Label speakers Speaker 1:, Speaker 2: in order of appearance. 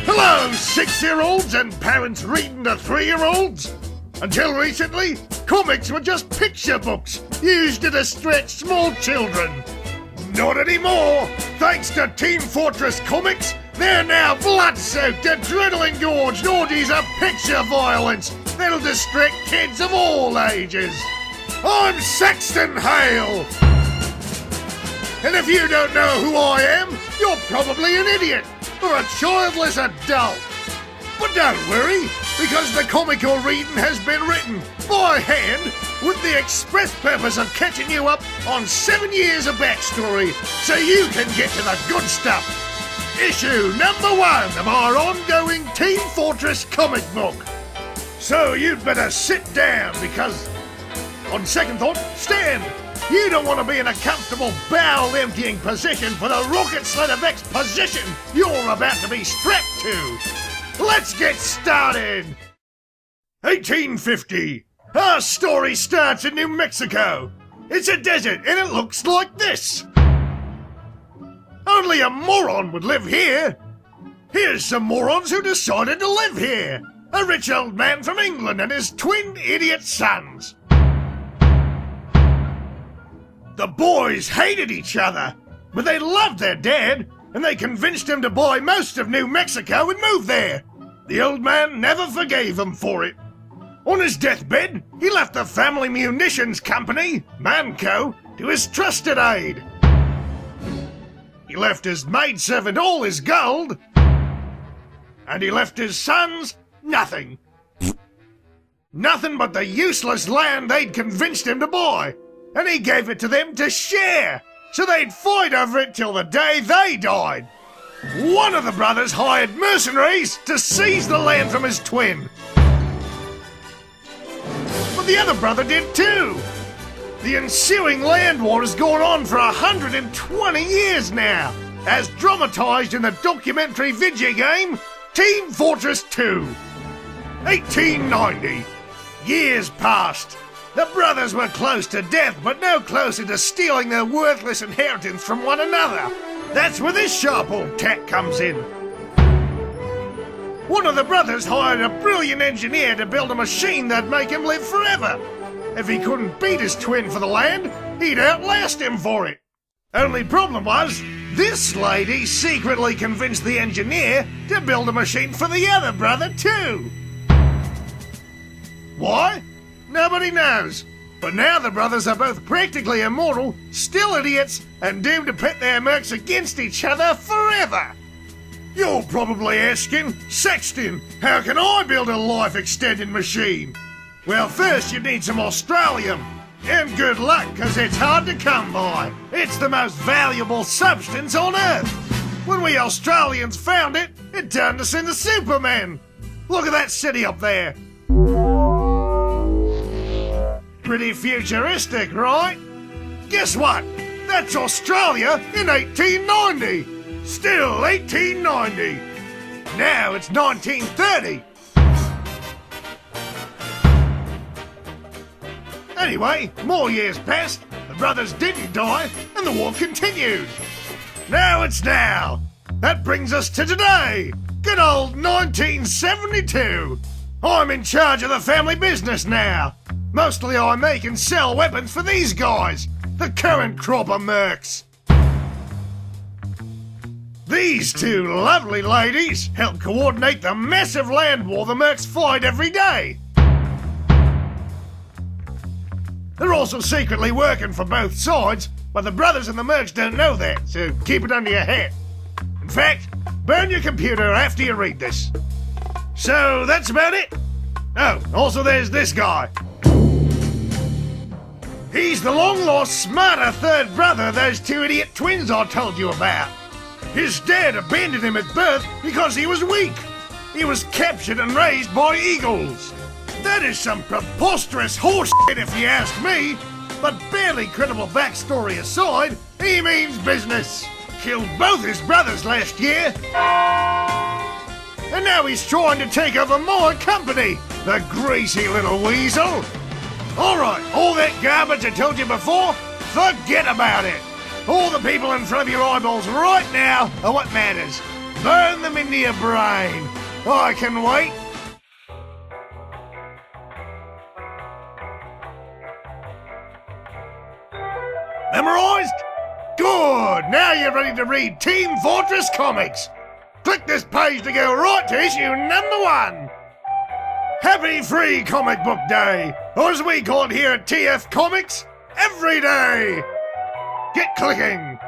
Speaker 1: Hello, 6-year-olds and parents reading to 3-year-olds. Until recently, comics were just picture books used to distract small children. Not anymore. Thanks to Team Fortress Comics, they're now blood-soaked, adrenaline-gorged orgies of picture violence that'll distract kids of all ages. I'm Saxton Hale. And if you don't know who I am, you're probably an idiot or a childless adult. But don't worry, because the comic you're reading has been written by hand with the express purpose of catching you up on 7 years of backstory so you can get to the good stuff. Issue number 1 of our ongoing Team Fortress comic book. So you'd better sit down because, on second thought, stand. You don't want to be in a comfortable bowel-emptying position for the rocket sled of exposition you're about to be strapped to. Let's get started! 1850. Our story starts in New Mexico. It's a desert and it looks like this. Only a moron would live here. Here's some morons who decided to live here. A rich old man from England and his twin idiot sons. The boys hated each other, but they loved their dad, and they convinced him to buy most of New Mexico and move there. The old man never forgave him for it. On his deathbed, he left the family munitions company, Manco, to his trusted aide. He left his maidservant all his gold, and he left his sons nothing. Nothing but the useless land they'd convinced him to buy. And he gave it to them to share, so they'd fight over it till the day they died. One of the brothers hired mercenaries to seize the land from his twin. But the other brother did too. The ensuing land war has gone on for 120 years now, as dramatised in the documentary video game Team Fortress 2. 1890. Years passed. The brothers were close to death, but no closer to stealing their worthless inheritance from one another. That's where this sharp old tack comes in. One of the brothers hired a brilliant engineer to build a machine that'd make him live forever. If he couldn't beat his twin for the land, he'd outlast him for it. Only problem was, this lady secretly convinced the engineer to build a machine for the other brother too. Why? Nobody knows. But now the brothers are both practically immortal, still idiots, and doomed to pit their mercs against each other forever. You're probably asking, Saxton, how can I build a life-extending machine? Well, first you need some Australium. And good luck, because it's hard to come by. It's the most valuable substance on Earth. When we Australians found it, it turned us into Supermen. Look at that city up there. Pretty futuristic, right? Guess what? That's Australia in 1890. Still 1890. Now it's 1930. Anyway, more years passed, the brothers didn't die, and the war continued. Now it's now. That brings us to today. Good old 1972. I'm in charge of the family business now. Mostly I make and sell weapons for these guys, the current crop of mercs. These two lovely ladies help coordinate the massive land war the mercs fight every day. They're also secretly working for both sides, but the brothers and the mercs don't know that, so keep it under your hat. In fact, burn your computer after you read this. So that's about it. Oh, also there's this guy. He's the long-lost, smarter third brother of those two idiot twins I told you about. His dad abandoned him at birth because he was weak. He was captured and raised by eagles. That is some preposterous horseshit if you ask me, but barely credible backstory aside, he means business. Killed both his brothers last year. And now he's trying to take over my company, the greasy little weasel. Alright, all that garbage I told you before, forget about it. All the people in front of your eyeballs right now are what matters. Burn them into your brain. I can wait. Memorized? Good! Now you're ready to read Team Fortress Comics. Click this page to go right to issue number 1. Happy Free Comic Book Day, or as we call it here at TF Comics, every day. Get clicking.